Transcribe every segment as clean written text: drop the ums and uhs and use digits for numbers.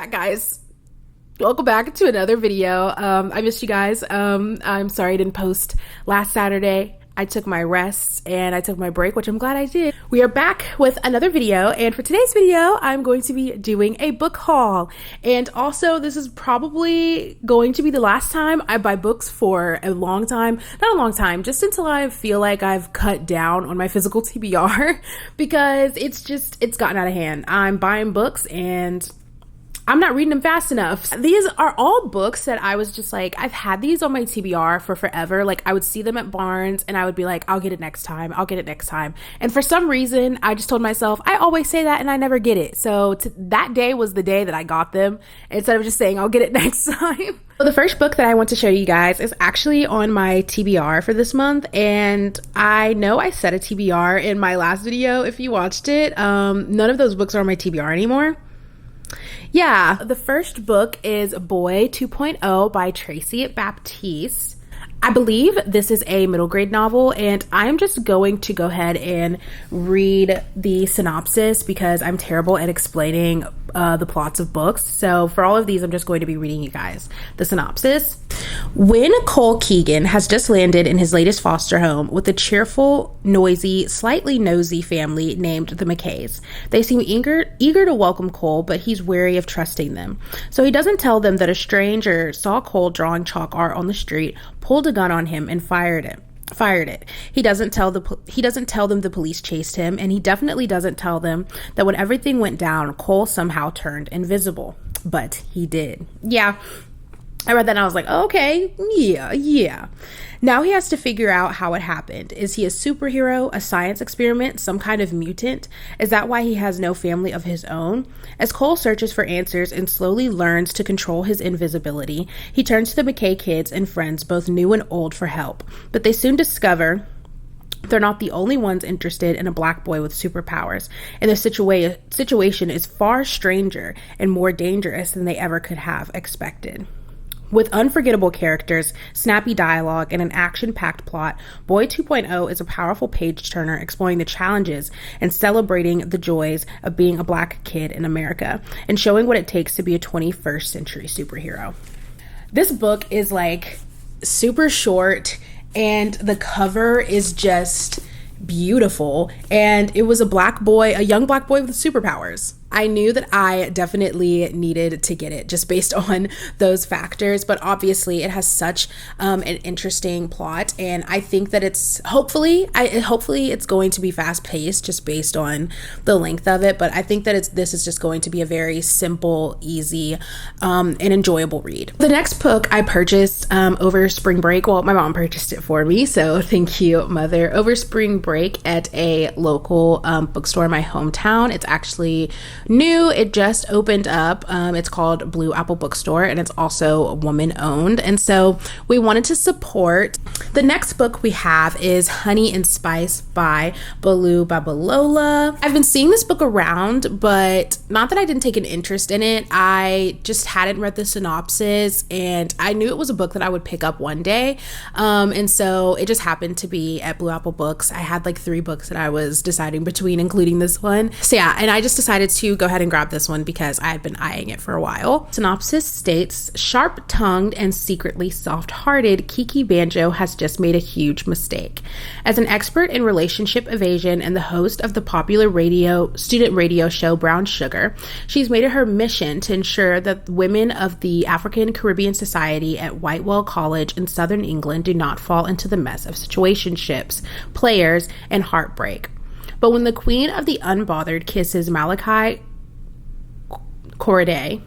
back, guys. Welcome back to another video. I missed you guys. I'm sorry I didn't post last Saturday. I took my rest and I took my break, which I'm glad I did. We are back with another video, and for today's video, I'm going to be doing a book haul. And also, this is probably going to be the last time I buy books for a long time. Not a long time, just until I feel like I've cut down on my physical TBR because it's gotten out of hand. I'm buying books and I'm not reading them fast enough. These are all books that I was just like, I've had these on my TBR for forever. Like, I would see them at Barnes and I would be like, I'll get it next time. I'll get it next time. And for some reason, I just told myself, I always say that and I never get it. So that day was the day that I got them instead of just saying, I'll get it next time. So the first book that I want to show you guys is actually on my TBR for this month. And I know I set a TBR in my last video if you watched it. None of those books are on my TBR anymore. Yeah, the first book is Boy 2.0 by Tracy Baptiste. I believe this is a middle grade novel, and I'm just going to go ahead and read the synopsis because I'm terrible at explaining the plots of books. So for all of these, I'm just going to be reading you guys the synopsis. When Cole Keegan has just landed in his latest foster home with a cheerful, noisy, slightly nosy family named the McKays. They seem eager to welcome Cole, but he's wary of trusting them. So he doesn't tell them that a stranger saw Cole drawing chalk art on the street, pulled a gun on him, and fired it. He doesn't tell them the police chased him, and he definitely doesn't tell them that when everything went down, Cole somehow turned invisible. But he did. Yeah. I read that and I was like, okay, yeah. Now he has to figure out how it happened. Is he a superhero, a science experiment, some kind of mutant? Is that why he has no family of his own? As Cole searches for answers and slowly learns to control his invisibility, he turns to the McKay kids and friends, both new and old, for help. But they soon discover they're not the only ones interested in a black boy with superpowers, and the situation is far stranger and more dangerous than they ever could have expected. With unforgettable characters, snappy dialogue, and an action-packed plot, Boy 2.0 is a powerful page-turner exploring the challenges and celebrating the joys of being a black kid in America and showing what it takes to be a 21st century superhero. This book is like super short and the cover is just beautiful, and it was a young black boy with superpowers. I knew that I definitely needed to get it just based on those factors, but obviously it has such an interesting plot, and I think that it's hopefully it's going to be fast paced just based on the length of it, but I think that this is just going to be a very simple, easy, and enjoyable read. The next book I purchased over spring break. Well, my mom purchased it for me, so thank you, Mother. Over spring break at a local bookstore in my hometown. It's actually new. It just opened up. It's called Blue Apple Bookstore, and it's also woman owned, and so we wanted to support. The next book we have is Honey and Spice by Bolu Babalola. I've been seeing this book around, but not that I didn't take an interest in it. I just hadn't read the synopsis, and I knew it was a book that I would pick up one day, and so it just happened to be at Blue Apple Books. I had like 3 books that I was deciding between, including this one. So yeah, and I just decided to go ahead and grab this one because I had been eyeing it for a while. Synopsis states, sharp-tongued and secretly soft-hearted, Kiki Banjo has just made a huge mistake. As an expert in relationship evasion and the host of the popular student radio show Brown Sugar, she's made it her mission to ensure that women of the African Caribbean Society at Whitewell College in Southern England do not fall into the mess of situationships, players, and heartbreak. But when the Queen of the Unbothered kisses Malachi Corday,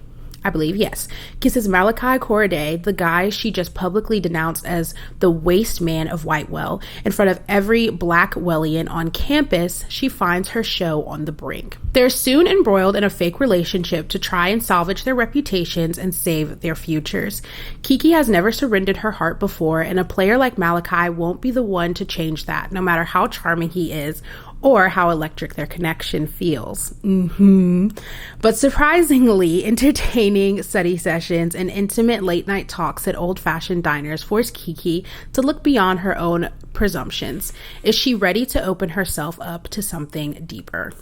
the guy she just publicly denounced as the waste man of Whitewell, in front of every black Wellian on campus, she finds her show on the brink. They're soon embroiled in a fake relationship to try and salvage their reputations and save their futures. Kiki has never surrendered her heart before, and a player like Malachi won't be the one to change that, no matter how charming he is or how electric their connection feels. But surprisingly, entertaining study sessions and intimate late-night talks at old-fashioned diners force Kiki to look beyond her own presumptions. Is she ready to open herself up to something deeper?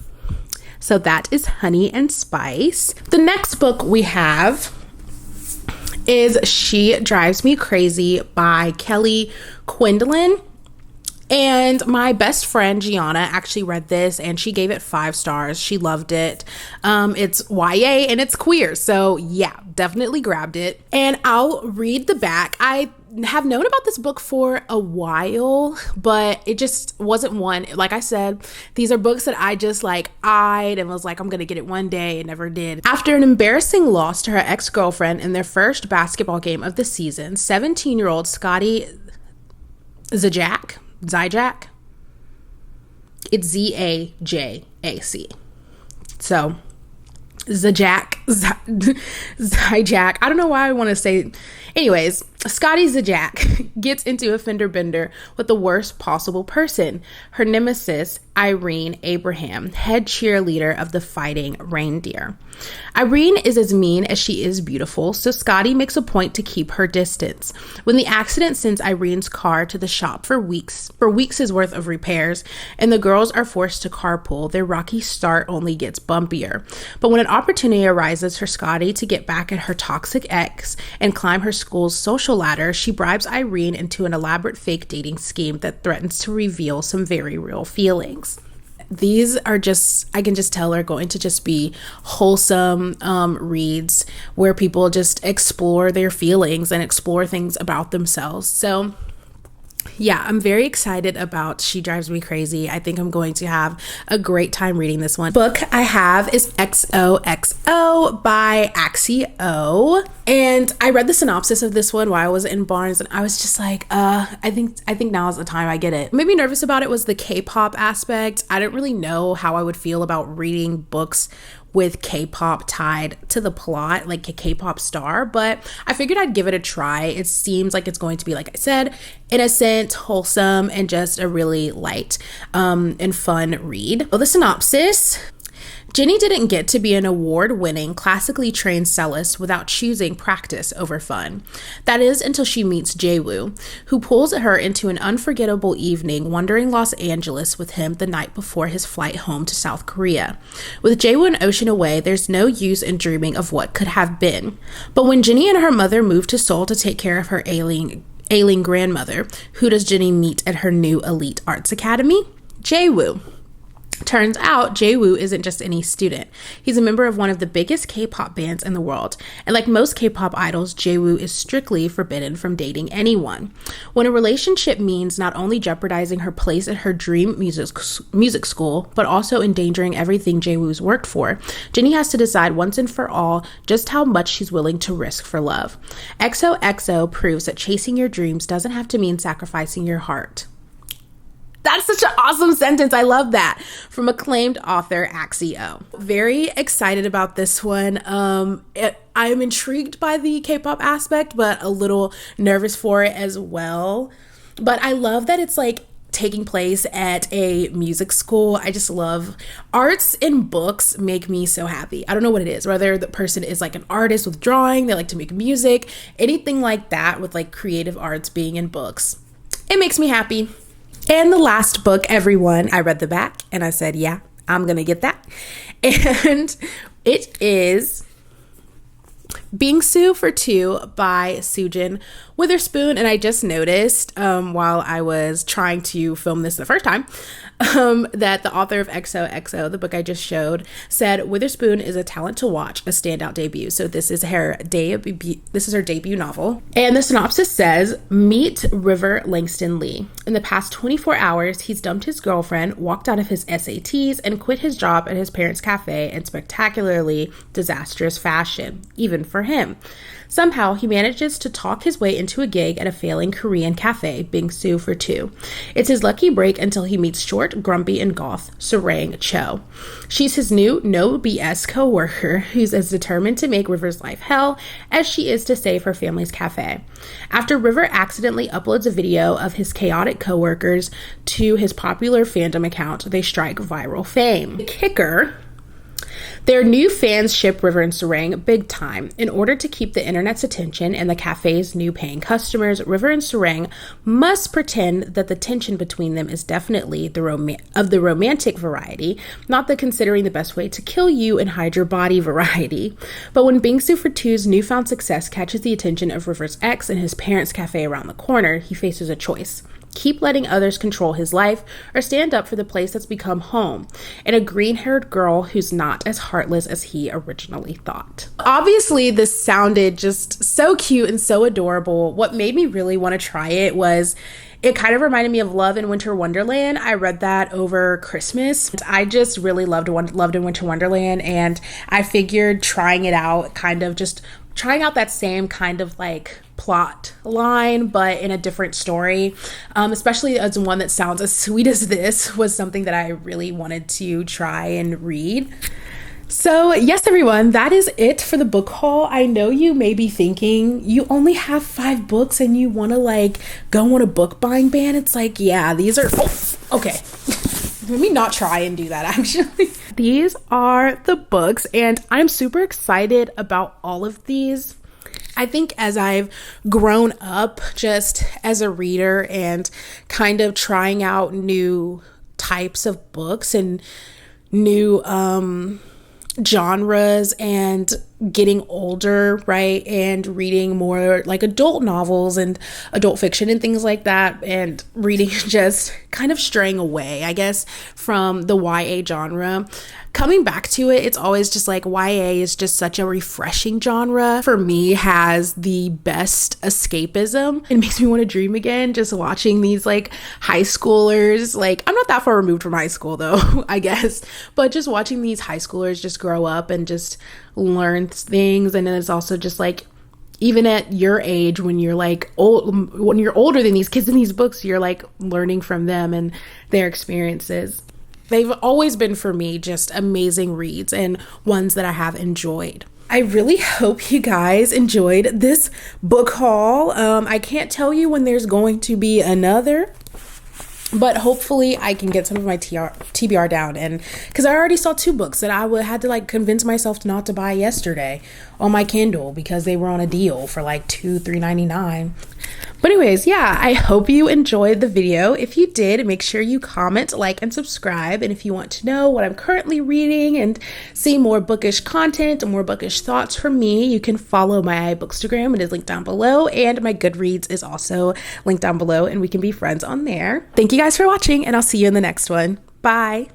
So that is Honey and Spice. The next book we have is She Drives Me Crazy by Kelly Quinlan. And my best friend Gianna actually read this and she gave it 5 stars. She loved it. It's YA and it's queer. So yeah, definitely grabbed it. And I'll read the back. I have known about this book for a while, but it just wasn't one. Like I said, these are books that I just like eyed and was like, I'm going to get it one day, and never did. After an embarrassing loss to her ex-girlfriend in their first basketball game of the season, 17-year-old Scotty Zajac. It's Zajac. So Zajac. I don't know why I want to say. Anyways, Scotty Zajac gets into a fender bender with the worst possible person, her nemesis, Irene Abraham, head cheerleader of the Fighting Reindeer. Irene is as mean as she is beautiful, so Scotty makes a point to keep her distance. When the accident sends Irene's car to the shop for weeks' worth of repairs, and the girls are forced to carpool, their rocky start only gets bumpier. But when an opportunity arises for Scotty to get back at her toxic ex and climb her school's social ladder, she bribes Irene into an elaborate fake dating scheme that threatens to reveal some very real feelings. These are just, I can just tell, are going to just be wholesome reads where people just explore their feelings and explore things about themselves. So yeah, I'm very excited about She Drives Me Crazy. I think I'm going to have a great time reading this one. Book I have is XOXO by Axio. And I read the synopsis of this one while I was in Barnes, and I was just like, I think now is the time. I get it. Maybe nervous about it was the K-pop aspect. I didn't really know how I would feel about reading books with K-pop tied to the plot, like a K-pop star, but I figured I'd give it a try. It seems like it's going to be, like I said, innocent, wholesome, and just a really light and fun read. Well, the synopsis: Jenny didn't get to be an award-winning, classically trained cellist without choosing practice over fun. That is until she meets Jaewoo, who pulls her into an unforgettable evening wandering Los Angeles with him the night before his flight home to South Korea. With Jaewoo an ocean away, there's no use in dreaming of what could have been. But when Jenny and her mother move to Seoul to take care of her ailing grandmother, who does Jenny meet at her new elite arts academy? Jaewoo. Turns out Jaewoo isn't just any student. He's a member of one of the biggest K-pop bands in the world. And like most K-pop idols, Jaewoo is strictly forbidden from dating anyone. When a relationship means not only jeopardizing her place at her dream music school, but also endangering everything Jaewoo's worked for, Jenny has to decide once and for all just how much she's willing to risk for love. XOXO proves that chasing your dreams doesn't have to mean sacrificing your heart. That's such an awesome sentence. I love that. From acclaimed author Axio. Very excited about this one. I am intrigued by the K-pop aspect, but a little nervous for it as well. But I love that it's like taking place at a music school. I just love arts and books make me so happy. I don't know what it is, whether the person is like an artist with drawing, they like to make music, anything like that with like creative arts being in books. It makes me happy. And the last book, everyone, I read the back and I said, yeah, I'm going to get that. And it is Bingsu for Two by Sujin Witherspoon. And I just noticed while I was trying to film this the first time that the author of XOXO, the book I just showed, said Witherspoon is a talent to watch, a standout debut. So this is her debut novel. And the synopsis says, meet River Langston Lee. In the past 24 hours, he's dumped his girlfriend, walked out of his SATs, and quit his job at his parents' cafe in spectacularly disastrous fashion, even for him. Somehow, he manages to talk his way into a gig at a failing Korean cafe, Bingsu for Two. It's his lucky break until he meets short, grumpy, and goth Sarang Cho. She's his new no BS co-worker who's as determined to make River's life hell as she is to save her family's cafe. After River accidentally uploads a video of his chaotic co-workers to his popular fandom account, they strike viral fame. The kicker: Their new fans ship River and Sarang big time. In order to keep the internet's attention and the cafe's new paying customers, River and Sarang must pretend that the tension between them is definitely of the romantic variety, not the considering the best way to kill you and hide your body variety. But when Bingsu for Two's newfound success catches the attention of River's ex in his parents' cafe around the corner, he faces a choice. Keep letting others control his life, or stand up for the place that's become home, and a green-haired girl who's not as heartless as he originally thought. Obviously, this sounded just so cute and so adorable. What made me really want to try it was it kind of reminded me of Love in Winter Wonderland. I read that over Christmas. I just really loved in Winter Wonderland, and I figured trying it out, kind of just trying out that same kind of like plot line, but in a different story, especially as one that sounds as sweet as this, was something that I really wanted to try and read. So yes, everyone, that is it for the book haul. I know you may be thinking you only have 5 books and you want to like go on a book buying ban. It's like, yeah, these are, okay. Let me not try and do that, actually. These are the books, and I'm super excited about all of these. I think as I've grown up just as a reader and kind of trying out new types of books and new genres and getting older, right, and reading more like adult novels and adult fiction and things like that, and reading just kind of straying away, I guess, from the YA genre. Coming back to it, it's always just like YA is just such a refreshing genre. For me, has the best escapism. It makes me want to dream again, just watching these like high schoolers. Like, I'm not that far removed from high school though, I guess, but just watching these high schoolers just grow up and just learn things. And then it's also just like, even at your age, when you're like old, when you're older than these kids in these books, you're like learning from them and their experiences. They've always been, for me, just amazing reads and ones that I have enjoyed. I really hope you guys enjoyed this book haul. I can't tell you when there's going to be another, but hopefully I can get some of my TBR down. And because I already saw 2 books that I had to like convince myself not to buy yesterday on my Kindle because they were on a deal for like $3.99. But anyways, yeah, I hope you enjoyed the video. If you did, make sure you comment, like, and subscribe. And if you want to know what I'm currently reading and see more bookish content and more bookish thoughts from me, you can follow my Bookstagram. It is linked down below, and my Goodreads is also linked down below, and we can be friends on there. Thank you guys for watching, and I'll see you in the next one. Bye.